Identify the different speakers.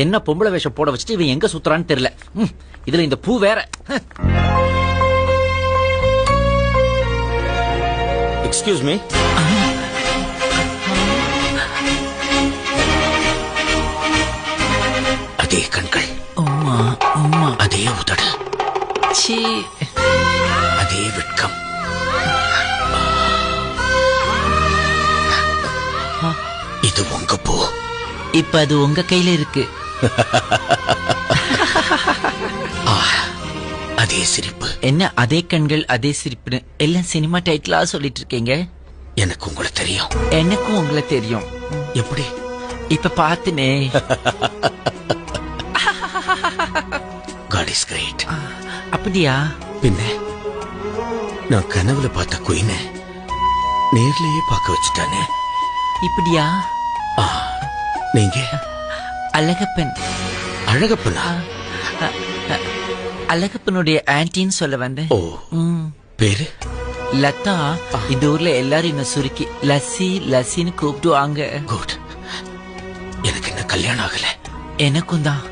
Speaker 1: என்ன பொம்பளை வேஷம் போட வச்சுட்டு இவன் எங்க சுத்துறான்னு தெரியல. இதுல இந்த பூ வேற.
Speaker 2: Excuse me. அதே கண்கள், அதே உதடு, அதே வெட்கம். இது உங்க பூ.
Speaker 1: இப்ப அது உங்க கையில இருக்கு.
Speaker 2: அதே சிரிப்பு.
Speaker 1: என்ன அதே கண்கள் அதே சிரிப்புன்னு எல்லாம் சினிமா டைட்டிலா சொல்லிட்டு இருக்கீங்க.
Speaker 2: எனக்கு உங்களை தெரியும்.
Speaker 1: எனக்கும் உங்களை தெரியும்.
Speaker 2: எப்படி?
Speaker 1: இப்ப பாத்துனே.
Speaker 2: God is great.
Speaker 1: அப்படியா?
Speaker 2: பின்ன நான் கனவுல பார்த்த குயினை நேர்லயே பார்க்க வச்சுட்டானே.
Speaker 1: இப்படியா?
Speaker 2: நீங்க
Speaker 1: அழகப்பன்.
Speaker 2: அழகப்பனா?
Speaker 1: அழகப்பனுடைய ஆன்டின்னு சொல்ல வந்தேன்.
Speaker 2: ஓ, பேரு
Speaker 1: லதா. இந்த ஊர்ல எல்லாரும் என்ன சுருக்கி லஸ்ஸி லஸ்ஸின்னு கூப்பிடுவாங்க.
Speaker 2: குட். எனக்கு என்ன கல்யாணம் ஆகல.
Speaker 1: எனக்கும் தான்.